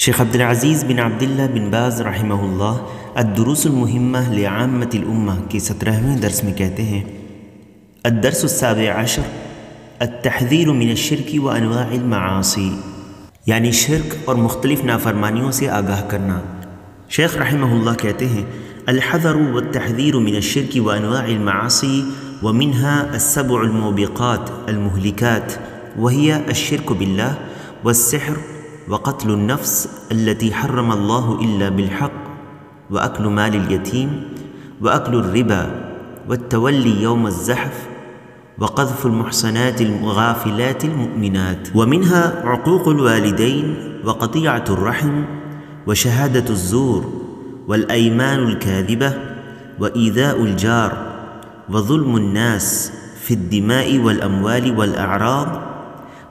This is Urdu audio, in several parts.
شیخ عبدالعزیز بن عبداللہ بن باز رحمہ اللہ الدروس المہمہ لعامۃ الامہ کے 17ویں درس میں کہتے ہیں الدرس السابع عشر التحذیر من الشرک وانواع المعاصی، یعنی شرک اور مختلف نافرمانیوں سے آگاہ کرنا۔ شیخ رحمہ اللہ کہتے ہیں الحذر والتحذیر من الشرک وانواع المعاصی ومنها السبع الموبقات المہلکات وهي الشرك بالله والسحر وقتل النفس التي حرم الله إلا بالحق وأكل مال اليتيم وأكل الربا والتولي يوم الزحف وقذف المحصنات الغافلات المؤمنات، ومنها عقوق الوالدين وقطيعة الرحم وشهادة الزور والأيمان الكاذبة وإيذاء الجار وظلم الناس في الدماء والأموال والأعراض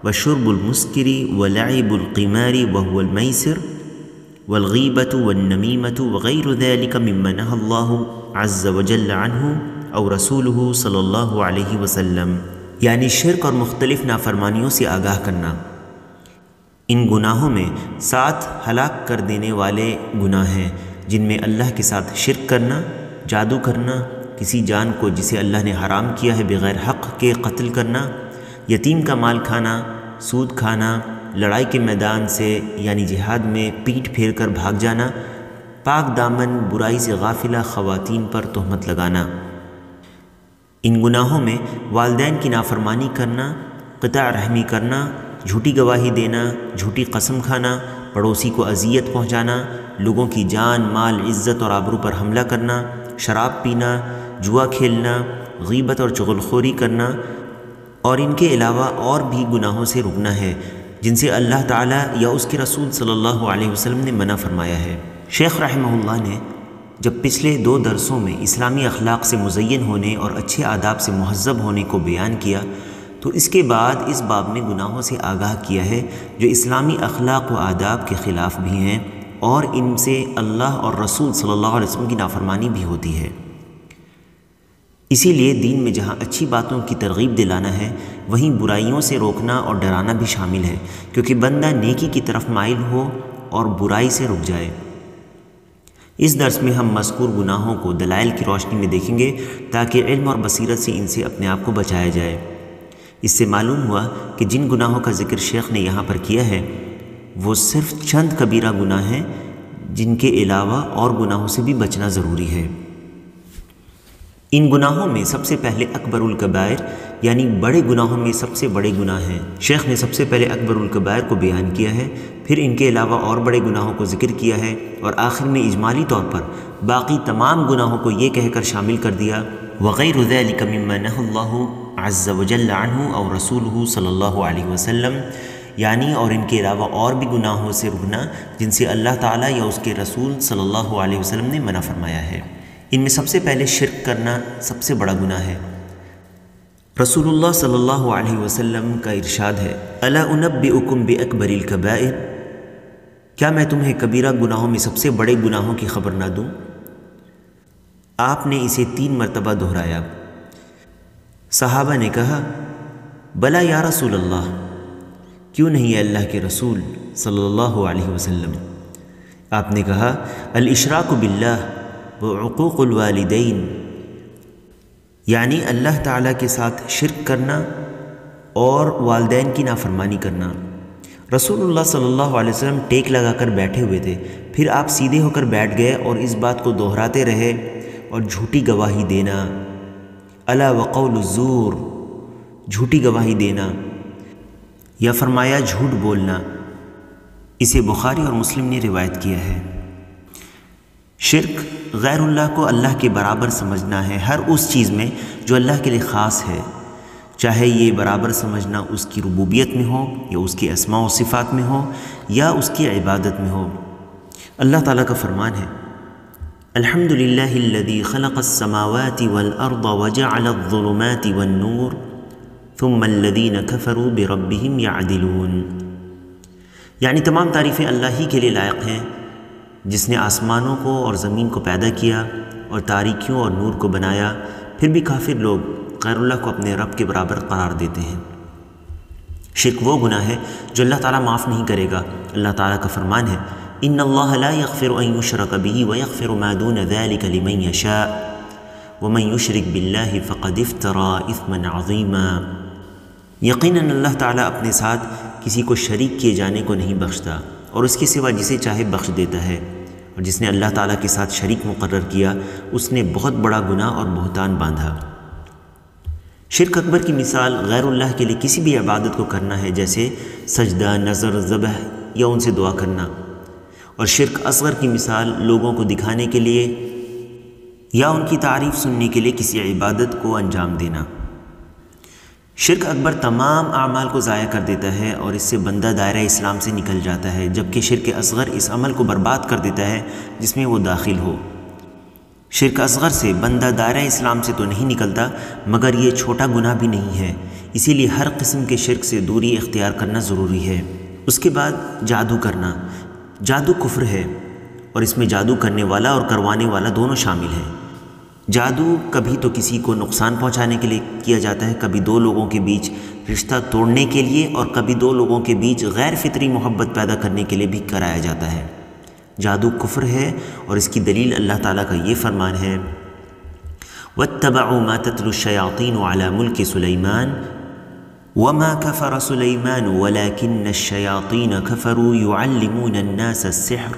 وشرب المسكر ولعب القمار وهو الميسر والغيبة والنميمة وغير ذلك مما نهى الله عز وجل عنه أو رسوله صلی اللہ علیہ وسلم، یعنی شرک اور مختلف نافرمانیوں سے آگاہ کرنا۔ ان گناہوں میں 7 ہلاک کر دینے والے گناہ ہیں، جن میں اللہ کے ساتھ شرک کرنا، جادو کرنا، کسی جان کو جسے اللہ نے حرام کیا ہے بغیر حق کے قتل کرنا، یتیم کا مال کھانا، سود کھانا، لڑائی کے میدان سے یعنی جہاد میں پیٹھ پھیر کر بھاگ جانا، پاک دامن برائی سے غافلہ خواتین پر تہمت لگانا۔ ان گناہوں میں والدین کی نافرمانی کرنا، قطع رحمی کرنا، جھوٹی گواہی دینا، جھوٹی قسم کھانا، پڑوسی کو اذیت پہنچانا، لوگوں کی جان، مال، عزت اور آبرو پر حملہ کرنا، شراب پینا، جوا کھیلنا، غیبت اور چغلخوری کرنا، اور ان کے علاوہ اور بھی گناہوں سے رکنا ہے جن سے اللہ تعالیٰ یا اس کے رسول صلی اللہ علیہ وسلم نے منع فرمایا ہے۔ شیخ رحمہ اللہ نے جب پچھلے 2 درسوں میں اسلامی اخلاق سے مزین ہونے اور اچھے آداب سے مہذب ہونے کو بیان کیا، تو اس کے بعد اس باب میں گناہوں سے آگاہ کیا ہے جو اسلامی اخلاق و آداب کے خلاف بھی ہیں اور ان سے اللہ اور رسول صلی اللہ علیہ وسلم کی نافرمانی بھی ہوتی ہے۔ اسی لیے دین میں جہاں اچھی باتوں کی ترغیب دلانا ہے، وہیں برائیوں سے روکنا اور ڈرانا بھی شامل ہے، کیونکہ بندہ نیکی کی طرف مائل ہو اور برائی سے رک جائے۔ اس درس میں ہم مذکور گناہوں کو دلائل کی روشنی میں دیکھیں گے تاکہ علم اور بصیرت سے ان سے اپنے آپ کو بچایا جائے۔ اس سے معلوم ہوا کہ جن گناہوں کا ذکر شیخ نے یہاں پر کیا ہے وہ صرف چند کبیرہ گناہ ہیں، جن کے علاوہ اور گناہوں سے بھی بچنا ضروری ہے۔ ان گناہوں میں سب سے پہلے اکبر الکبائر یعنی بڑے گناہوں میں سب سے بڑے گناہ ہیں۔ شیخ نے سب سے پہلے اکبر الکبائر کو بیان کیا ہے، پھر ان کے علاوہ اور بڑے گناہوں کو ذکر کیا ہے، اور آخر میں اجمالی طور پر باقی تمام گناہوں کو یہ کہہ کر شامل کر دیا وغیر ذلک مما نهى اللہ عز وجل عنہ او رسولہ صلی اللہ علیہ وسلم، یعنی اور ان کے علاوہ اور بھی گناہوں سے رکنا جن سے اللہ تعالیٰ یا اس کے رسول صلی اللہ علیہ وسلم نے منع فرمایا ہے۔ ان میں سب سے پہلے شرک کرنا سب سے بڑا گناہ ہے۔ رسول اللہ صلی اللہ علیہ وسلم کا ارشاد ہے الا انبئکم باکبر الکبائر، کیا میں تمہیں کبیرہ گناہوں میں سب سے بڑے گناہوں کی خبر نہ دوں؟ آپ نے اسے 3 مرتبہ دہرایا۔ صحابہ نے کہا بلا یا رسول اللہ، کیوں نہیں ہے اللہ کے رسول صلی اللہ علیہ وسلم؟ آپ نے کہا الاشراک باللہ وعقوق الوالدین، یعنی اللہ تعالیٰ کے ساتھ شرک کرنا اور والدین کی نافرمانی کرنا۔ رسول اللہ صلی اللہ علیہ وسلم ٹیک لگا کر بیٹھے ہوئے تھے، پھر آپ سیدھے ہو کر بیٹھ گئے اور اس بات کو دہراتے رہے اور جھوٹی گواہی دینا، الا وقول الزور، جھوٹی گواہی دینا، یا فرمایا جھوٹ بولنا۔ اسے بخاری اور مسلم نے روایت کیا ہے۔ شرک غیر اللہ کو اللہ کے برابر سمجھنا ہے ہر اس چیز میں جو اللہ کے لیے خاص ہے، چاہے یہ برابر سمجھنا اس کی ربوبیت میں ہو یا اس کے اسماء و صفات میں ہو یا اس کی عبادت میں ہو۔ اللہ تعالیٰ کا فرمان ہے الحمد للہ الذی خلق السماوات والارض وجعل الظلمات والنور ثم الذین کفروا بربہم یعدلون، یعنی تمام تعریفیں اللہ ہی کے لیے لائق ہیں جس نے آسمانوں کو اور زمین کو پیدا کیا اور تاریکیوں اور نور کو بنایا، پھر بھی کافر لوگ غیر اللہ کو اپنے رب کے برابر قرار دیتے ہیں۔ شرک وہ گناہ ہے جو اللہ تعالیٰ معاف نہیں کرے گا۔ اللہ تعالیٰ کا فرمان ہے ان اللہ لا یغفر ان یشرک بہ ویغفر ما دون ذلک لمن یشاء ومن یشرک باللہ فقد افتری اثما عظیما۔ یقیناً اللہ تعالیٰ اپنے ساتھ کسی کو شریک کیے جانے کو نہیں بخشتا اور اس کے سوا جسے چاہے بخش دیتا ہے، اور جس نے اللہ تعالیٰ کے ساتھ شریک مقرر کیا اس نے بہت بڑا گناہ اور بہتان باندھا۔ شرک اکبر کی مثال غیر اللہ کے لیے کسی بھی عبادت کو کرنا ہے، جیسے سجدہ، نذر، ذبح یا ان سے دعا کرنا، اور شرک اصغر کی مثال لوگوں کو دکھانے کے لیے یا ان کی تعریف سننے کے لیے کسی عبادت کو انجام دینا۔ شرک اکبر تمام اعمال کو ضائع کر دیتا ہے اور اس سے بندہ دائرہ اسلام سے نکل جاتا ہے، جبکہ شرک اصغر اس عمل کو برباد کر دیتا ہے جس میں وہ داخل ہو۔ شرک اصغر سے بندہ دائرہ اسلام سے تو نہیں نکلتا، مگر یہ چھوٹا گناہ بھی نہیں ہے، اسی لیے ہر قسم کے شرک سے دوری اختیار کرنا ضروری ہے۔ اس کے بعد جادو کرنا۔ جادو کفر ہے اور اس میں جادو کرنے والا اور کروانے والا دونوں شامل ہیں۔ جادو کبھی تو کسی کو نقصان پہنچانے کے لیے کیا جاتا ہے، کبھی دو لوگوں کے بیچ رشتہ توڑنے کے لیے، اور کبھی دو لوگوں کے بیچ غیر فطری محبت پیدا کرنے کے لیے بھی کرایا جاتا ہے۔ جادو کفر ہے اور اس کی دلیل اللہ تعالیٰ کا یہ فرمان ہے وَاتَّبَعُوا مَا تَتْلُو الشَّيَاطِينُ عَلَى مُلْكِ سُلَيْمَانَ وَمَا كَفَرَ سُلَيْمَانُ وَلَكِنَّ الشَّيَاطِينَ كَفَرُوا يُعَلِّمُونَ النَّاسَ السِّحْرَ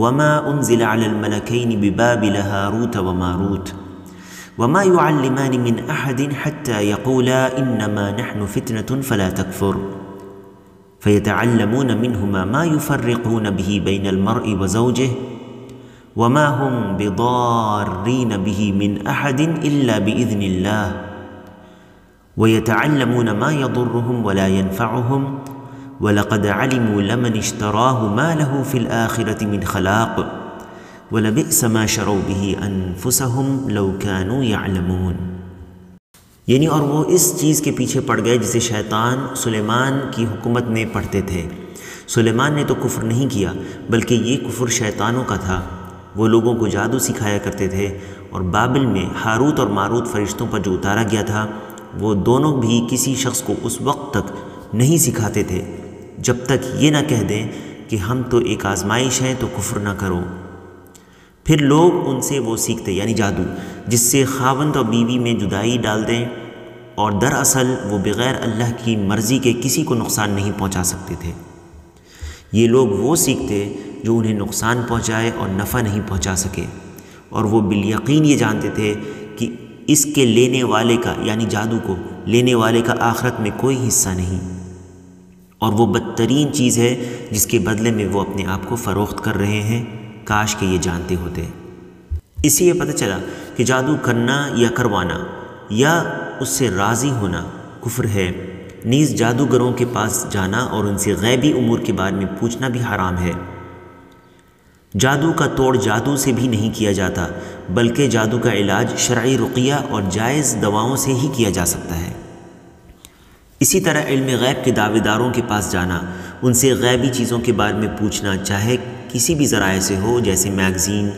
وَمَا أُنزِلَ عَلَى الْمَلَكَيْنِ بِبَابِلَ هَارُوتَ وَمَارُوتَ وَمَا يُعَلِّمَانِ مِنْ أَحَدٍ حَتَّى يَقُولَا إِنَّمَا نَحْنُ فِتْنَةٌ فَلَا تَكْفُرْ فَيَتَعَلَّمُونَ مِنْهُمَا مَا يُفَرِّقُونَ بِهِ بَيْنَ الْمَرْءِ وَزَوْجِهِ وَمَا هُمْ بِضَارِّينَ بِهِ مِنْ أَحَدٍ إِلَّا بِإِذْنِ اللَّهِ وَيَتَعَلَّمُونَ مَا يَضُرُّهُمْ وَلَا يَنْفَعُهُمْ وَلَقَدْ عَلِمُوا لَمَنِ اشْتَرَاهُ مَا لَهُ فِي الْآخِرَةِ مِنْ خَلَاقٍ وَلَبِئْسَ مَا شَرَوْا بِهِ أَنفُسَهُمْ لَوْ كَانُوا يَعْلَمُونَ۔ یعنی اور وہ اس چیز کے پیچھے پڑ گئے جسے شیطان سلیمان کی حکومت میں پڑھتے تھے۔ سلیمان نے تو کفر نہیں کیا، بلکہ یہ کفر شیطانوں کا تھا۔ وہ لوگوں کو جادو سکھایا کرتے تھے، اور بابل میں ہاروت اور ماروت فرشتوں پر جو اتارا گیا تھا وہ دونوں بھی کسی شخص کو اس وقت تک نہیں سکھاتے تھے جب تک یہ نہ کہہ دیں کہ ہم تو ایک آزمائش ہیں تو کفر نہ کرو۔ پھر لوگ ان سے وہ سیکھتے، یعنی جادو، جس سے خاوند اور بیوی میں جدائی ڈال دیں، اور دراصل وہ بغیر اللہ کی مرضی کے کسی کو نقصان نہیں پہنچا سکتے تھے۔ یہ لوگ وہ سیکھتے جو انہیں نقصان پہنچائے اور نفع نہیں پہنچا سکے، اور وہ بالیقین یہ جانتے تھے کہ اس کے لینے والے کا، یعنی جادو کو لینے والے کا آخرت میں کوئی حصہ نہیں، اور وہ بدترین چیز ہے جس کے بدلے میں وہ اپنے آپ کو فروخت کر رہے ہیں۔ کاش کہ یہ جانتے ہوتے۔ اس سے یہ پتہ چلا کہ جادو کرنا یا کروانا یا اس سے راضی ہونا کفر ہے۔ نیز جادوگروں کے پاس جانا اور ان سے غیبی امور کے بارے میں پوچھنا بھی حرام ہے۔ جادو کا توڑ جادو سے بھی نہیں کیا جاتا، بلکہ جادو کا علاج شرعی رقیہ اور جائز دواؤں سے ہی کیا جا سکتا ہے۔ اسی طرح علم غیب کے دعوے داروں کے پاس جانا، ان سے غیبی چیزوں کے بارے میں پوچھنا، چاہے کسی بھی ذرائع سے ہو، جیسے میگزین،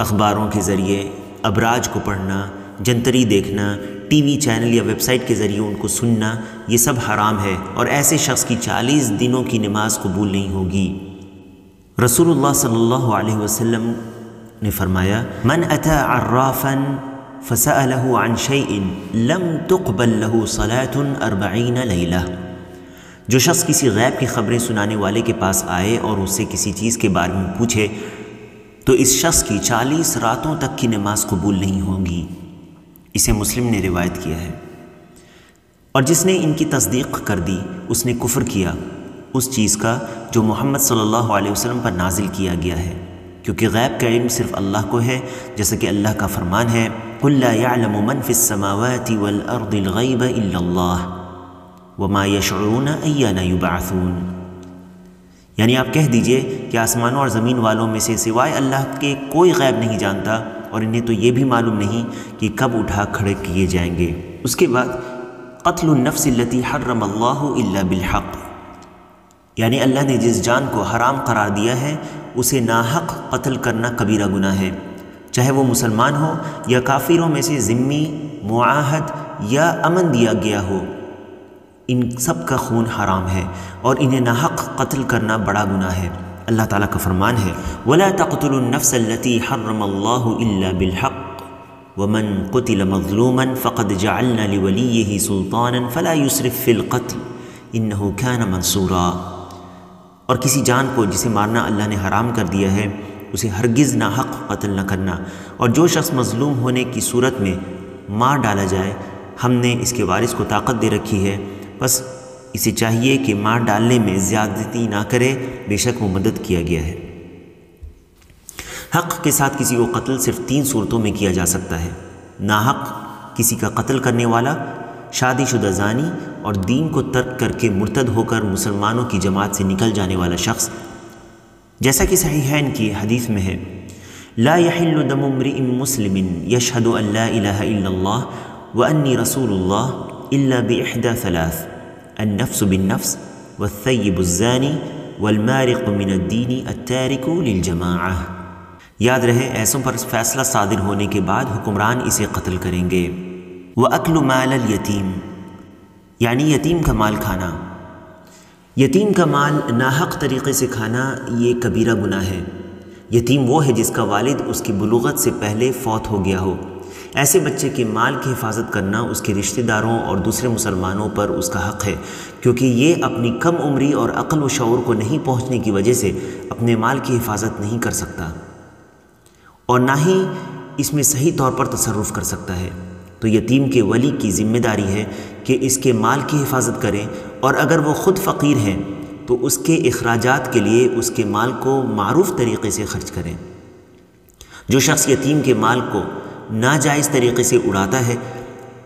اخباروں کے ذریعے، ابراج کو پڑھنا، جنتری دیکھنا، ٹی وی چینل یا ویب سائٹ کے ذریعے ان کو سننا، یہ سب حرام ہے، اور ایسے شخص کی 40 دنوں کی نماز قبول نہیں ہوگی۔ رسول اللہ صلی اللہ علیہ وسلم نے فرمایا من اتی عرافا فسألہ عن شیء لم تقبل له صلاة 40 لیلہ، جو شخص کسی غیب کی خبریں سنانے والے کے پاس آئے اور اس سے کسی چیز کے بارے میں پوچھے تو اس شخص کی 40 راتوں تک کی نماز قبول نہیں ہوگی۔ اسے مسلم نے روایت کیا ہے۔ اور جس نے ان کی تصدیق کر دی اس نے کفر کیا اس چیز کا جو محمد صلی اللہ علیہ وسلم پر نازل کیا گیا ہے، کیونکہ غیب کا علم صرف اللہ کو ہے، جیسا کہ اللہ کا فرمان ہے قُلْ لَا يَعْلَمُ مَنْ فِي السَّمَاوَاتِ وَالْأَرْضِ الْغَيْبَ إِلَّا اللَّهُ وَمَا يَشْعُرُونَ أَيَّانَ يُبْعَثُونَ، یعنی آپ کہہ دیجئے کہ آسمانوں اور زمین والوں میں سے سوائے اللہ کے کوئی غیب نہیں جانتا، اور انہیں تو یہ بھی معلوم نہیں کہ کب اٹھا کھڑے کیے جائیں گے۔ اس کے بعد قتل النفس التي حرم اللہ الا بالحق، یعنی اللہ نے جس جان کو حرام قرار دیا ہے اسے ناحق قتل کرنا کبیرہ گناہ ہے، چاہے وہ مسلمان ہو یا کافروں میں سے ذمی، معاہد یا امن دیا گیا ہو، ان سب کا خون حرام ہے اور انہیں ناحق قتل کرنا بڑا گناہ ہے۔ اللہ تعالیٰ کا فرمان ہے وَلَا تَقْتُلُوا النَّفْسَ الَّتِي حَرَّمَ اللَّهُ إِلَّا بِالْحَقِّ وَمَنْ قُتِلَ مَظْلُومًا فَقَدْ جَعَلْنَا لِوَلِيِّهِ سُلْطَانًا فَلَا يُسْرِفْ فِي الْقَتْلِ إِنَّهُ كَانَ مَنْصُورًا، اور کسی جان کو جسے مارنا اللہ نے حرام کر دیا ہے اسے ہرگز ناحق قتل نہ کرنا، اور جو شخص مظلوم ہونے کی صورت میں مار ڈالا جائے ہم نے اس کے وارث کو طاقت دے رکھی ہے، بس اسے چاہیے کہ مار ڈالنے میں زیادتی نہ کرے، بے شک وہ مدد کیا گیا ہے۔ حق کے ساتھ کسی کو قتل صرف 3 صورتوں میں کیا جا سکتا ہے: ناحق کسی کا قتل کرنے والا، شادی شدہ زانی، اور دین کو ترک کر کے مرتد ہو کر مسلمانوں کی جماعت سے نکل جانے والا شخص، جیسا کہ صحیحین کی حدیث میں ہے لا يحل دم امرئ مسلم يشهد ان لا الہ الا اللہ وانی رسول اللہ الا بإحدى 3: النفس بالنفس والثیب الزانی والمارق من الدین التارک للجماعہ۔ یاد رہے ایسوں پر فیصلہ صادر ہونے کے بعد حکمران اسے قتل کریں گے۔ وَأَكْلُ مَالَ الْيَتِيمِ، یعنی یتیم کا مال کھانا۔ یتیم کا مال ناحق طریقے سے کھانا یہ کبیرہ گناہ ہے۔ یتیم وہ ہے جس کا والد اس کی بلوغت سے پہلے فوت ہو گیا ہو۔ ایسے بچے کے مال کی حفاظت کرنا اس کے رشتہ داروں اور دوسرے مسلمانوں پر اس کا حق ہے، کیونکہ یہ اپنی کم عمری اور عقل و شعور کو نہیں پہنچنے کی وجہ سے اپنے مال کی حفاظت نہیں کر سکتا اور نہ ہی اس میں صحیح طور پر تصرف کر سکتا ہے۔ تو یتیم کے ولی کی ذمہ داری ہے کہ اس کے مال کی حفاظت کریں، اور اگر وہ خود فقیر ہیں تو اس کے اخراجات کے لیے اس کے مال کو معروف طریقے سے خرچ کریں۔ جو شخص یتیم کے مال کو ناجائز طریقے سے اڑاتا ہے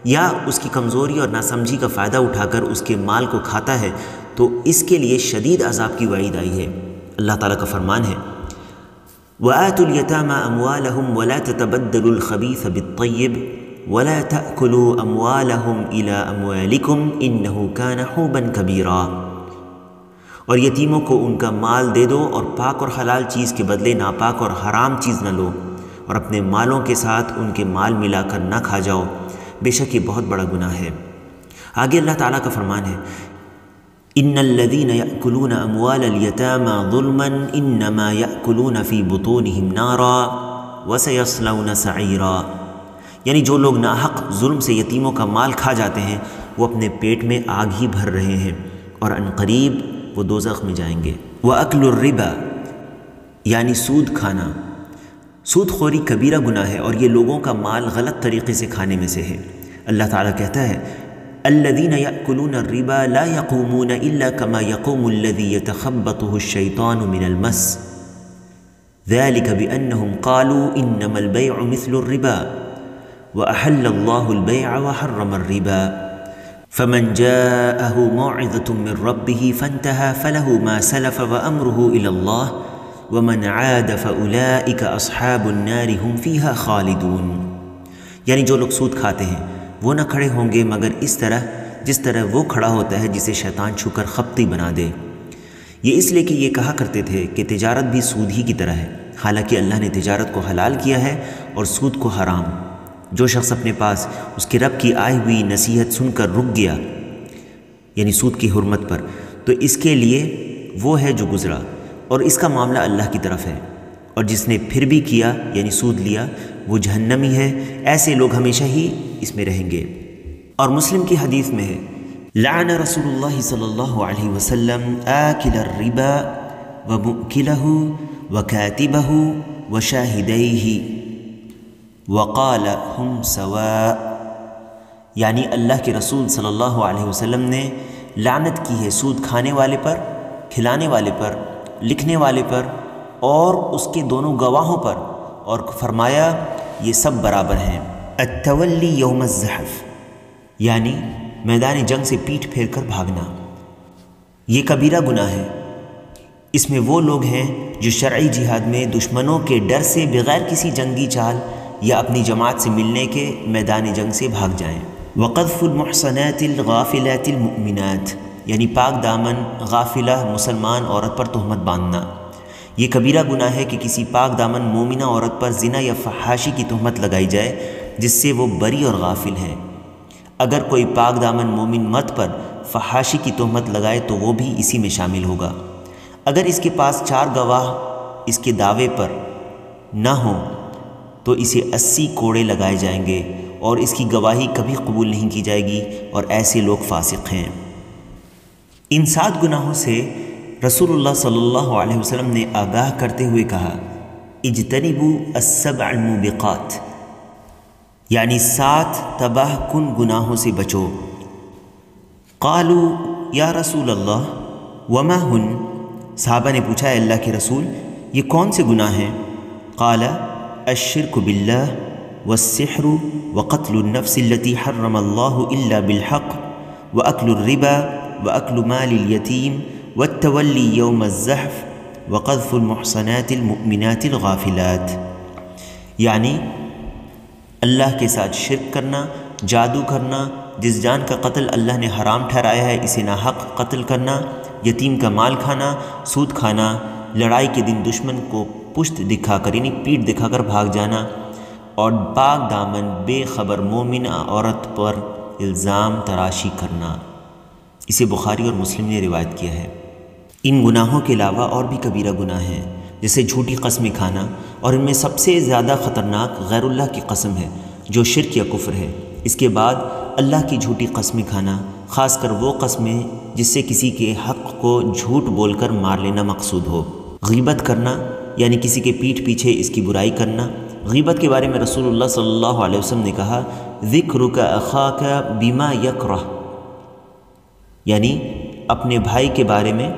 یا اس کی کمزوری اور ناسمجھی کا فائدہ اٹھا کر اس کے مال کو کھاتا ہے تو اس کے لیے شدید عذاب کی وعید آئی ہے۔ اللہ تعالیٰ کا فرمان ہے وَآتُوا الْيَتَامَى أَمْوَالَهُمْ وَلَا تَتَبَدَّلُوا الْخَبِيثَ بِالطَّيِّبِ وَلَا تَأْكُلُوا أَمْوَالَهُمْ إِلَىٰ أَمْوَالِكُمْ إِنَّهُ كَانَ حُوبًا كَبِيرًا، اور یتیموں کو ان کا مال دے دو اور پاک اور حلال چیز کے بدلے ناپاک اور حرام چیز نہ لو، اور اپنے مالوں کے ساتھ ان کے مال ملا کر نہ کھا جاؤ، بے شک یہ بہت بڑا گناہ ہے۔ آگے اللہ تعالیٰ کا فرمان ہے ان الذین یأکلون اموال الیتامی ظلما انما یأکلون فی بطونہم نارا وسیصلون سعیرا، یعنی جو لوگ ناحق ظلم سے یتیموں کا مال کھا جاتے ہیں وہ اپنے پیٹ میں آگ ہی بھر رہے ہیں اور عنقریب وہ دوزخ میں جائیں گے۔ وَأَكْلُ الرِّبَا، یعنی سود کھانا۔ سود خوری کبیرہ گناہ ہے اور یہ لوگوں کا مال غلط طریقے سے کھانے میں سے ہے۔ اللہ تعالیٰ کہتا ہے الذین یأکلون الربا لا یقومون الا کما یقوم الذی یتخبطہ الشیطان من المس ذلک بأنہم قالوا انما البیع مثل الربا وأحل اللہ البیع وحرم الربا فمن جاءه موعظة من ربه فانتهى فله ما سلف وأمره إلى الله ومن عاد فأولئك أصحاب النار هم فيها خالدون، یعنی جو لوگ سود کھاتے ہیں وہ نہ کھڑے ہوں گے مگر اس طرح جس طرح وہ کھڑا ہوتا ہے جسے شیطان چھو کر خپتی بنا دے۔ یہ اس لیے کہ یہ کہا کرتے تھے کہ تجارت بھی سود ہی کی طرح ہے، حالانکہ اللہ نے تجارت کو حلال کیا ہے اور سود کو حرام۔ جو شخص اپنے پاس اس کے رب کی آئی ہوئی نصیحت سن کر رک گیا، یعنی سود کی حرمت پر، تو اس کے لیے وہ ہے جو گزرا، اور اس کا معاملہ اللہ کی طرف ہے، اور جس نے پھر بھی کیا یعنی سود لیا وہ جہنمی ہے، ایسے لوگ ہمیشہ ہی اس میں رہیں گے۔ اور مسلم کی حدیث میں ہے لعن رسول اللہ صلی اللہ علیہ وسلم آکل الربا ومؤکلہ وکاتبہ وشاہدیہ وقال ہم سواء، یعنی اللہ کے رسول صلی اللہ علیہ وسلم نے لعنت کی ہے سود کھانے والے پر، کھلانے والے پر، لکھنے والے پر اور اس کے دونوں گواہوں پر، اور فرمایا یہ سب برابر ہیں۔ التولی یوم الزحف، یعنی میدان جنگ سے پیٹھ پھیر کر بھاگنا، یہ کبیرہ گناہ ہے۔ اس میں وہ لوگ ہیں جو شرعی جہاد میں دشمنوں کے ڈر سے بغیر کسی جنگی چال یا اپنی جماعت سے ملنے کے میدان جنگ سے بھاگ جائیں۔ وقذف المحصنات الغافلات المؤمنات، یعنی پاک دامن غافلہ مسلمان عورت پر تہمت باندھنا، یہ کبیرہ گناہ ہے کہ کسی پاک دامن مومنہ عورت پر زنا یا فحاشی کی تہمت لگائی جائے جس سے وہ بری اور غافل ہے۔ اگر کوئی پاک دامن مومن مرد پر فحاشی کی تہمت لگائے تو وہ بھی اسی میں شامل ہوگا۔ اگر اس کے پاس 4 گواہ اس کے دعوے پر نہ ہوں تو اسے 80 کوڑے لگائے جائیں گے اور اس کی گواہی کبھی قبول نہیں کی جائے گی، اور ایسے لوگ فاسق ہیں۔ ان 7 گناہوں سے رسول اللہ صلی اللہ علیہ وسلم نے آگاہ کرتے ہوئے کہا، اجتنبوا السبع الموبقات، یعنی 7 تباہ کن گناہوں سے بچو۔ قالوا یا رسول اللہ وما ہن، صحابہ نے پوچھا اے اللہ کے رسول یہ کون سے گناہ ہیں؟ قال الشرک باللہ والسحر وقتل النفس التي حرم الله إلا بالحق وأكل الربا وأكل مال اليتيم والتولي يوم الزحف وقذف المحصنات المؤمنات الغافلات، یعنی اللہ کے ساتھ شرک کرنا، جادو کرنا، جس جان کا قتل اللہ نے حرام ٹھہرایا ہے اسے ناحق قتل کرنا، یتیم کا مال کھانا، سود کھانا، لڑائی کے دن دشمن کو پشت دکھا کر یعنی پیٹھ دکھا کر بھاگ جانا، اور پاک دامن بے خبر مومن عورت پر الزام تراشی کرنا۔ اسے بخاری اور مسلم نے روایت کیا ہے۔ ان گناہوں کے علاوہ اور بھی کبیرہ گناہ ہیں، جیسے جھوٹی قسمیں کھانا، اور ان میں سب سے زیادہ خطرناک غیر اللہ کی قسم ہے جو شرک یا کفر ہے۔ اس کے بعد اللہ کی جھوٹی قسمیں کھانا، خاص کر وہ قسمیں جس سے کسی کے حق کو جھوٹ بول کر مار لینا مقصود ہو۔ غیبت کرنا، یعنی کسی کے پیٹھ پیچھے اس کی برائی کرنا۔ غیبت کے بارے میں رسول اللہ صلی اللہ علیہ وسلم نے کہا، ذکرک اخاک بما یکرہ، یعنی اپنے بھائی کے بارے میں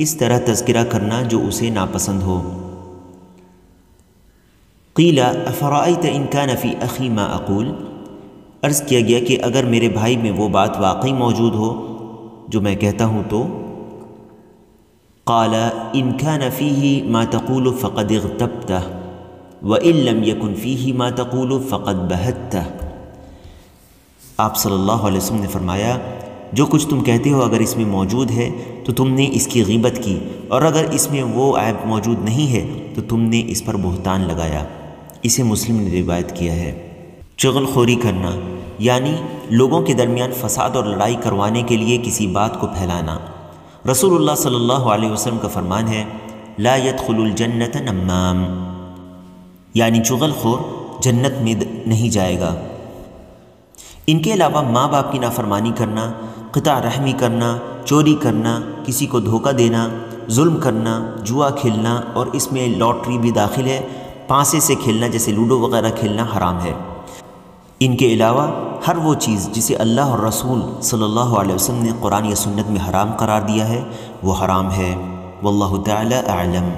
اس طرح تذکرہ کرنا جو اسے ناپسند ہو۔ قیل افرأیت ان کان فی اخی ما اقول، عرض کیا گیا کہ اگر میرے بھائی میں وہ بات واقعی موجود ہو جو میں کہتا ہوں تو؟ قال ان کان فیہ ما تقول فقد اغتبتہ وان لم یکن فیہ ما تقول فقد بہتہ۔ آپ صلی اللہ علیہ وسلم نے فرمایا، جو کچھ تم کہتے ہو اگر اس میں موجود ہے تو تم نے اس کی غیبت کی، اور اگر اس میں وہ عیب موجود نہیں ہے تو تم نے اس پر بہتان لگایا۔ اسے مسلم نے روایت کیا ہے۔ چغل خوری کرنا، یعنی لوگوں کے درمیان فساد اور لڑائی کروانے کے لیے کسی بات کو پھیلانا۔ رسول اللہ صلی اللہ علیہ وسلم کا فرمان ہے، لا يدخل الجنت نمام، یعنی چغل خور جنت میں نہیں جائے گا۔ ان کے علاوہ ماں باپ کی نافرمانی کرنا، قطع رحمی کرنا، چوری کرنا، کسی کو دھوکہ دینا، ظلم کرنا، جوا کھیلنا، اور اس میں لاٹری بھی داخل ہے، پانسے سے کھیلنا جیسے لوڈو وغیرہ کھیلنا حرام ہے۔ ان کے علاوہ ہر وہ چیز جسے اللہ اور رسول صلی اللہ علیہ وسلم نے قرآن یا سنت میں حرام قرار دیا ہے وہ حرام ہے۔ واللہ تعالی اعلم۔